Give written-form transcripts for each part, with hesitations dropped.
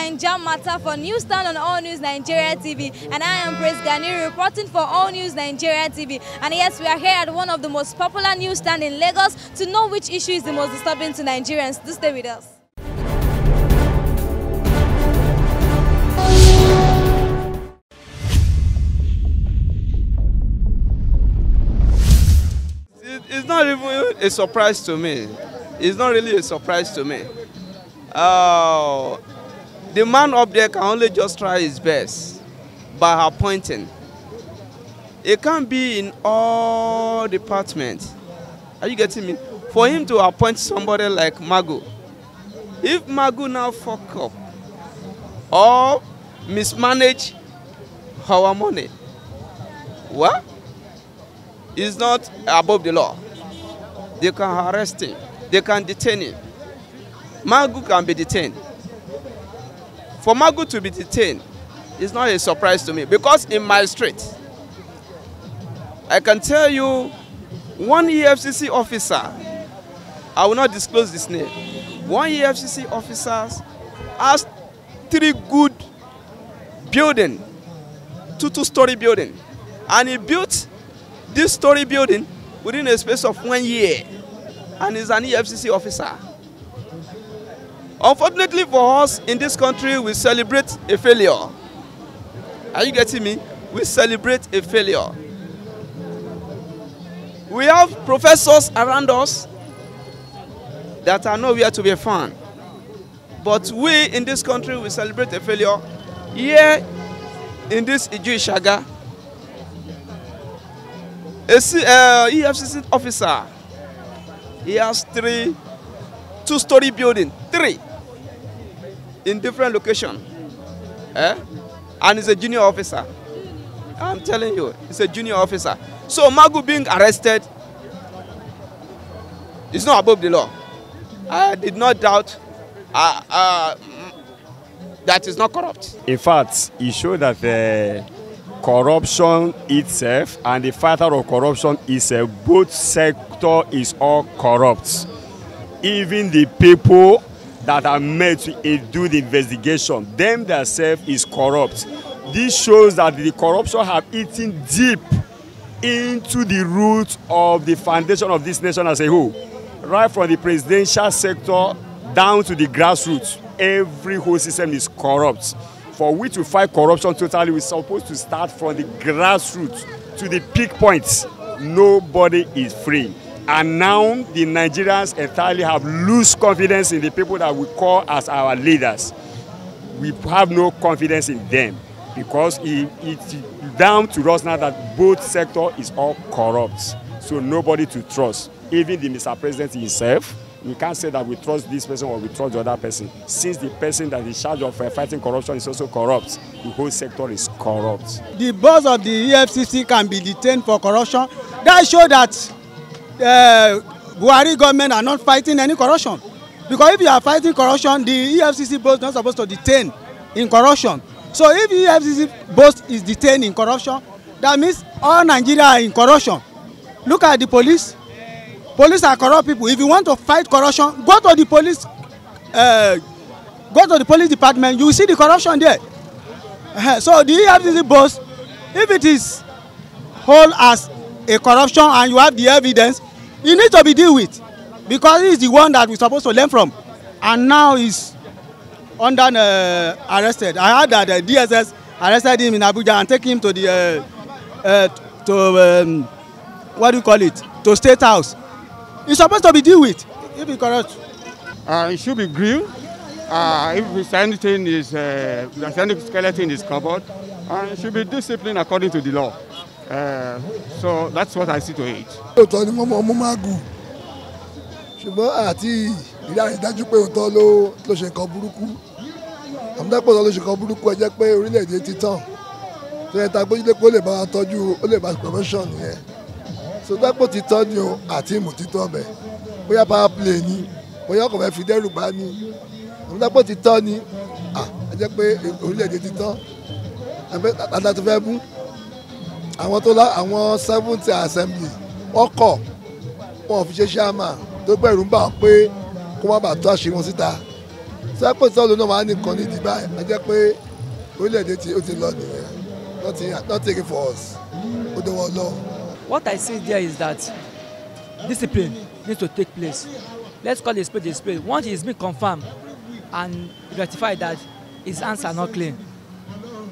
Naija matter for Newsstand on All News Nigeria TV, and I am Praise Gani reporting for All News Nigeria TV. And yes, we are here at one of the most popular newsstand in Lagos to know which issue is the most disturbing to Nigerians. Do stay with us. It's not even a surprise to me. It's not really a surprise to me. The man up there can only just try his best by appointing. It can't be in all departments. Are you getting me? For him to appoint somebody like Magu, if Magu now fuck up or mismanage our money, what? It's not above the law. They can arrest him. They can detain him. Magu can be detained. For Magu to be detained, it's not a surprise to me because in my street, I can tell you one Efcc officer, I will not disclose this name, one Efcc officer has 3 good buildings, two-story building, and he built this story building within a space of 1 year, and is an Efcc officer. Unfortunately for us in this country, we celebrate a failure. Are you getting me? We celebrate a failure. We have professors around us that are nowhere to be found. But we in this country, we celebrate a failure. Here in this Iju-Ishaga, a Efcc officer, he has 3 two-story buildings, 3 in different locations, and he's a junior officer. I'm telling you, he's a junior officer. So Magu being arrested is not above the law. I did not doubt that is not corrupt. In fact, it showed that corruption itself and the fighter of corruption itself, both sector is all corrupt. Even the people that are meant to do the investigation, them themselves is corrupt. This shows that the corruption have eaten deep into the roots of the foundation of this nation as a whole. Right from the presidential sector down to the grassroots, every whole system is corrupt. For we to fight corruption totally, we're supposed to start from the grassroots to the peak points. Nobody is free. And now the Nigerians entirely have lost confidence in the people that we call as our leaders. We have no confidence in them because it's down to us now that both sector is all corrupt. So nobody to trust. Even the Mr. President himself, we can't say that we trust this person or we trust the other person. Since the person that is in charge of fighting corruption is also corrupt, the whole sector is corrupt. The boss of the Efcc can be detained for corruption. That shows that Buhari government are not fighting any corruption. Because if you are fighting corruption, the Efcc boss is not supposed to detain in corruption. So if the Efcc boss is detained in corruption, that means all Nigeria are in corruption. Look at the police. Police are corrupt people. If you want to fight corruption, go to the police. Go to the police department. You will see the corruption there. So the Efcc boss, if it is whole as a corruption and you have the evidence, you need to be dealt with because he is the one that we're supposed to learn from, and now he's under arrested. I heard that the DSS arrested him in Abuja and take him to the what do you call it, to State House. He's supposed to be dealt with if he's corrupt. It should be grilled. If anything is there's any skeleton in his cupboard, it should be disciplined according to the law. So that's what I see to it. Òótọ́ ni mo Magu, ṣùgbọ́n àti ìyá ìdájú pé òótọ́ ló ṣe nǹkan burúkú. Àmúdápọ̀ ló ṣe nǹkan burúkú ẹ jẹ́ pé orílẹ̀-èdè ti tàn. Tó yẹ ta gbójúlé pé ó lè bá wa tọ́jú, ó lè bá promotion yẹn. So dápò ti tọ́ ni o àti ìmù ti tọ́ bẹ̀. Bóyá power play ni, bóyá ọkọ̀ fẹ́ fi dẹ́rù bá ni. Àmúdápọ̀ ti tọ́ ni, ẹ jẹ́ pé orílẹ̀-èdè ti tán. Àtàtà tó fẹ́ mú. Àwọn tó lá àwọn 70th assembly ọkọ̀ wọn fi ṣe ṣáàmà tó bẹ̀rù ń bà pé kó má bàa tó àṣírí wọn síta sẹ́pọ̀ sọ́ọ̀lù náà máa ń nìkan ní ìdìbà ẹ̀ ẹ jẹ́ pé orílẹ̀-èdè tí ó ti lọ nìyẹn not taking for us ó dé wọn lọ. What I see there is that discipline needs to take place. Let's call a spade a spade. Once it's been confirmed and ratified that his hands are not clean,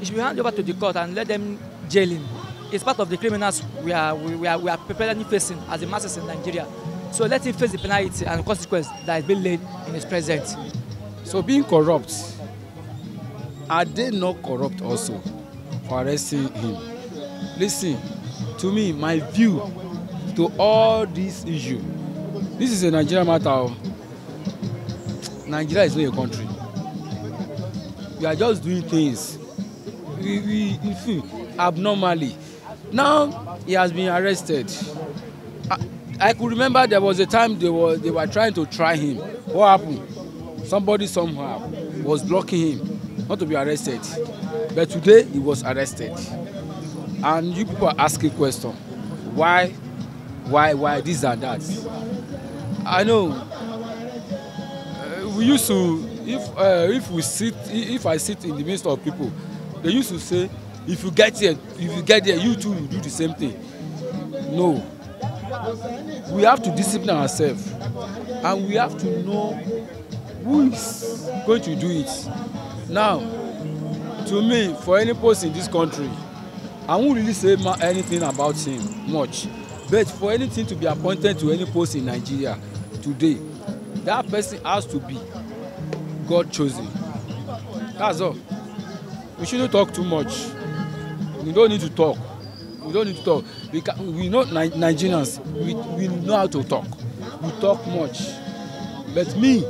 it should be handed over to the court and let them jail him. It's part of the criminals we are preparedly facing as the masses in Nigeria. So let him face the penalty and consequence that has been laid in his presence. So being corrupt, are they not corrupt also for arresting him? Listen, to me, my view to all this issue, this is a Nigerian matter. Nigeria is not a country. We are just doing things we feel abnormally. Now he has been arrested. I could remember there was a time they were trying to try him. What happened? Somebody somehow was blocking him not to be arrested. But today he was arrested. And you people are asking questions. Why this and that? I know. We used to, if I sit in the midst of people, they used to say, if you get there, you too will do the same thing. No. We have to discipline ourselves, and we have to know who is going to do it. Now, to me, for any post in this country, I won't really say anything about him much. But for anything to be appointed to any post in Nigeria today, that person has to be God chosen. That's all. We shouldn't talk too much. We don't need to talk. We don't need to talk. We know Nigerians. We know how to talk. We talk much. But me,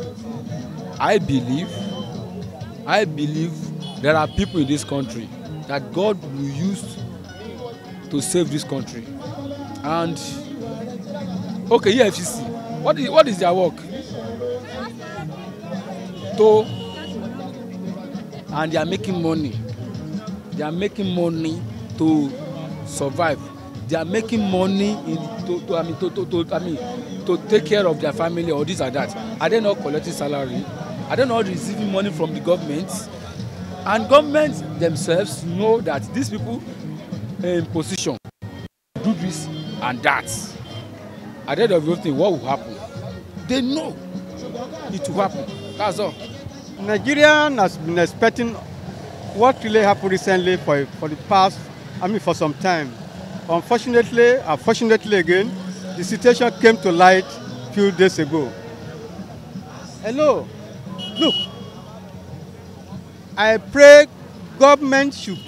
I believe there are people in this country that God will use to save this country. And okay, Efcc. What is their work? And they are making money. They are making money to survive. They are making money to take care of their family or this or that. Are they not collecting salary? Are they not receiving money from the government? And governments themselves know that these people in position do this and that. At the end of everything, what will happen? They know it will happen. That's all. Nigeria has been expecting what really happened recently for the past, for some time. Unfortunately again, the situation came to light a few days ago. Hello, look, I pray government should,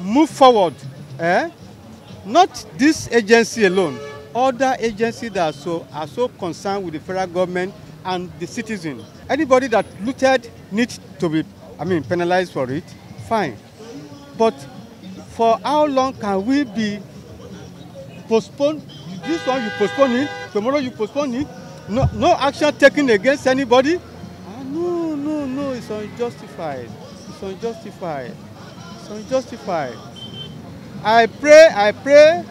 move forward. Not this agency alone, other agencies that are so concerned with the federal government and the citizen. Anybody that looted needs to be, penalized for it, fine. But for how long can we be postponed? This one you postpone it, tomorrow you postpone it. No action taken against anybody. No, it's unjustified. It's unjustified. I pray,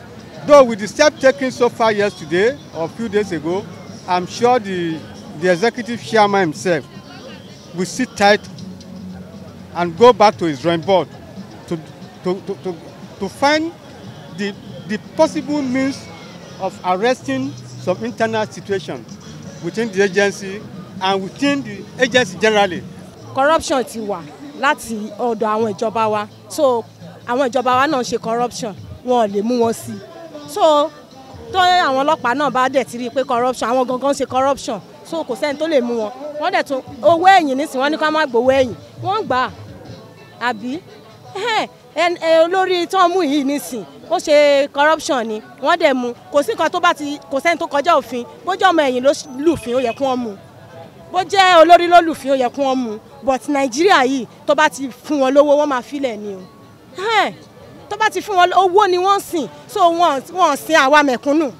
though with the step taken so far yesterday or a few days ago, I'm sure the executive chairman himself will sit tight and go back to his drawing board to find the possible means of arresting some internal situation within the agency and within the agency generally. Corruption ti wà láti ọ̀dọ̀ àwọn ìjọba wa, so àwọn ìjọba wa náà ṣe corruption, wọn ò lè mú wọn sí. So tó àwọn ọlọ́pàá náà bá dẹ̀ ti rí pé corruption, àwọn gangan ṣe corruption, so kò sẹ́ni tó lè mú wọn. Wọ́n dẹ̀ tún owó ẹ̀yìn nísìnyí, wọ́n ní ká má gbowó ẹ̀yìn, wọ́n gbà á àbí olórí tó ń mú yìí nísìn ó ṣe corruption ni wọ́n dẹ̀ mú, kò sí nǹkan tó bá ti, kò sẹ́ni tó kọjá òfin, bó jẹ́ ọmọ ẹ̀yìn ló lùfín ó yẹ kí wọ́n mú, bó jẹ́ olórí ló lùfín ó yẹ kí wọ́n mú, but Nàìjíríà yìí tó bá ti fún wọn lówó wọ́n máa filẹ̀ ni o, tó bá ti fún wọn owó ni wọ́n sìn, so wọ́n sin àwa mẹ̀kúnnù,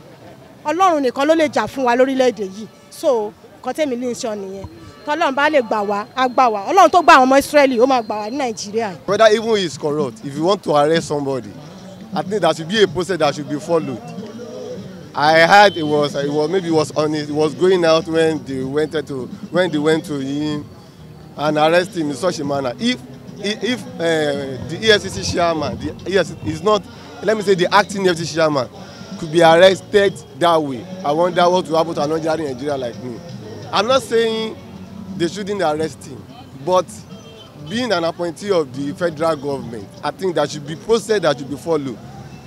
Ọlọ́run nìkan ló lè jà fún wa lórílẹ̀‐èdè yìí, so nǹkan tẹ́mi lè sọ nìyẹn. Tọ́lọ́run bá lè gbà wá, á gbà wá. Ọlọ́run tó gba àwọn ọmọ Ísírẹ́lì, ó máa gbà wá ní Nàìjíríà. Whether even he is corrupt, if you want to arrest somebody, I think there should be a process that should be followed. I heard it was going out when they went to him and arrest him in such a manner. If the EFCC chairman, is not, let me say the acting EFCC chairman, could be arrested that way, I wonder what will happen to an ordinary Nigerian like me. I'm not saying they shouldn't arrest him, but being an appointee of the federal government, I think that should be process that should be followed.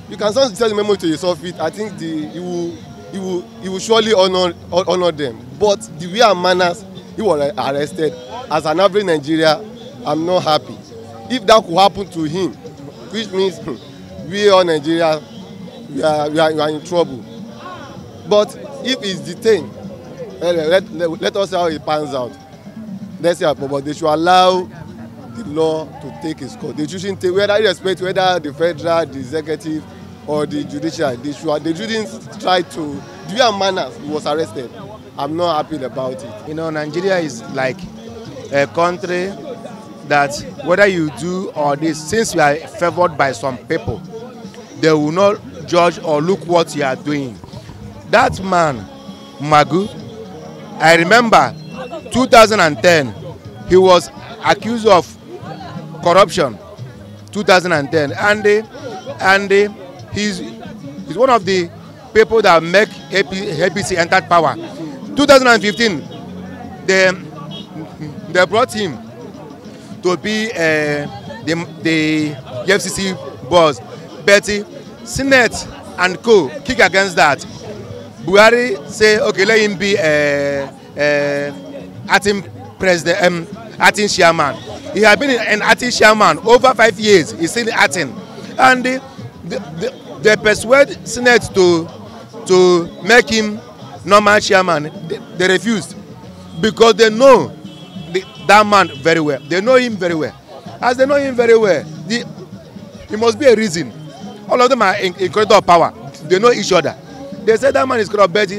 You can send the memo to yourself. I think he will surely honor them. But the way and manners he was arrested, as an average Nigerian, I'm not happy. If that could happen to him, which means we all Nigeria, we are in trouble. But if he's detained, let us see how it pans out. Let's see how, but they should allow the law to take its course. They shouldn't take, whether the federal, the executive, or the judicial. They shouldn't try to. The way and manners he was arrested, I'm not happy about it. You know, Nigeria is like a country that whether you do or this, since you are favored by some people, they will not judge or look what you are doing. That man, Magu, I remember 2010, he was accused of corruption. 2010, and he's one of the people that make APC entered power. 2015, they brought him to be the Efcc boss. But Senate and co kick against that. Buhari say, okay, let him be acting president, acting chairman. He had been an acting chairman over 5 years. He's still acting, and they persuade Senate to make him normal chairman. They refused because they know that man very well. They know him very well. As they know him very well, he must be a reason. All of them are in corridor of power. They know each other. They say that man is corrupt. But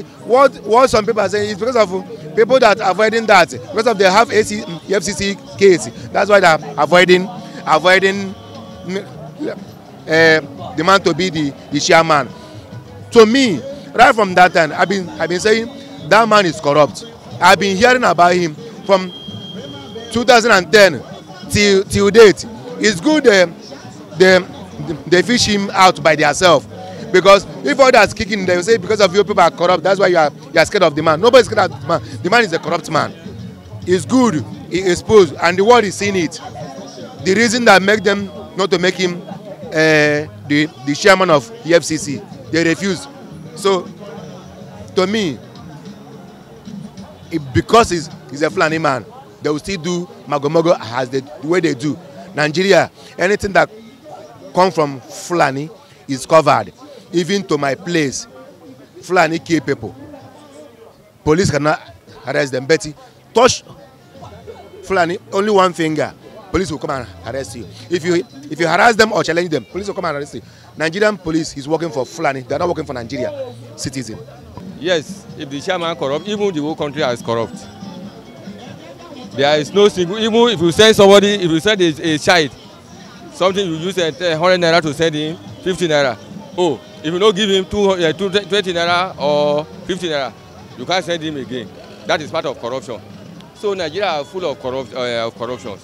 what some people are saying is because of people that are avoiding that, because of they have FCC case. That's why they're avoiding the man to be the chairman. To me, right from that time, I've been saying that man is corrupt. I've been hearing about him from 2010 till date. It's good they fish him out by themselves. Because if others kicking, they will say because of you people are corrupt, that's why you are scared of the man. Nobody's scared of the man. The man is a corrupt man. It's good, he exposed, and the world is seeing it. The reason that make them not to make him the chairman of the FCC, they refuse. So, to me, because he's a Fulani man, they will still do Magu as the way they do. Nigeria, anything that comes from Fulani is covered. Even to my place, Fulani kill people. Police cannot arrest them. Betty, touch Fulani, only one finger, police will come and arrest you. If you harass them or challenge them, police will come and arrest you. Nigerian police is working for Fulani. They are not working for Nigeria citizen. Yes, if the chairman corrupt, even the whole country is corrupt. There is no single, even if you send somebody, if you send a child, something you use 100 naira to send him 50 naira. Oh, if you don't give him 20 naira or 50 naira, you can't send him again. That is part of corruption. So Nigeria are full of corruption.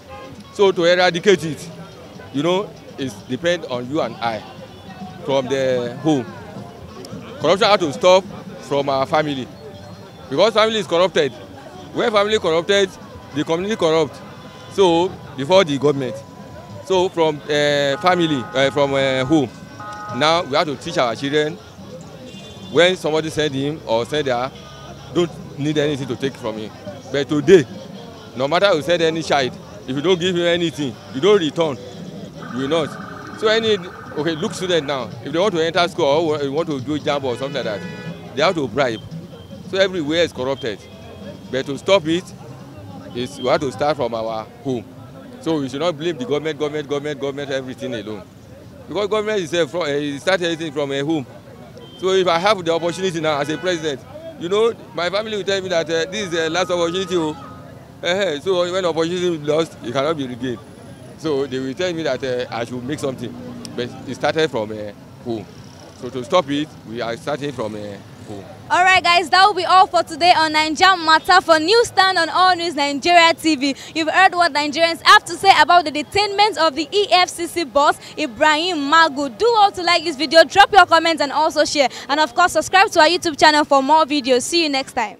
So to eradicate it, you know, it depends on you and I from the home. Corruption has to stop from our family, because family is corrupted. When family corrupted, the community corrupt. So before the government. So from family, from home. Now we have to teach our children, when somebody send him or send her, don't need anything to take from him. But today, no matter who send any child, if you don't give him anything, you don't return, you will not. So okay, look student now, if they want to enter school or want to do jump or something like that, they have to bribe. So everywhere is corrupted. But to stop it, we have to start from our home. So we should not blame the government, everything alone. Because government is start everything from a home. So if I have the opportunity now as a president, you know, my family will tell me that this is the last opportunity. So when opportunity is lost, it cannot be regained. So they will tell me that I should make something. But it started from home. So to stop it, we are starting from people. All right, guys, that will be all for today on Naija Matter for Newsstand on All News Nigeria TV. You've heard what Nigerians have to say about the detainment of the EFCC boss, Ibrahim Magu. Do all to like this video, drop your comments and also share. And of course, subscribe to our YouTube channel for more videos. See you next time.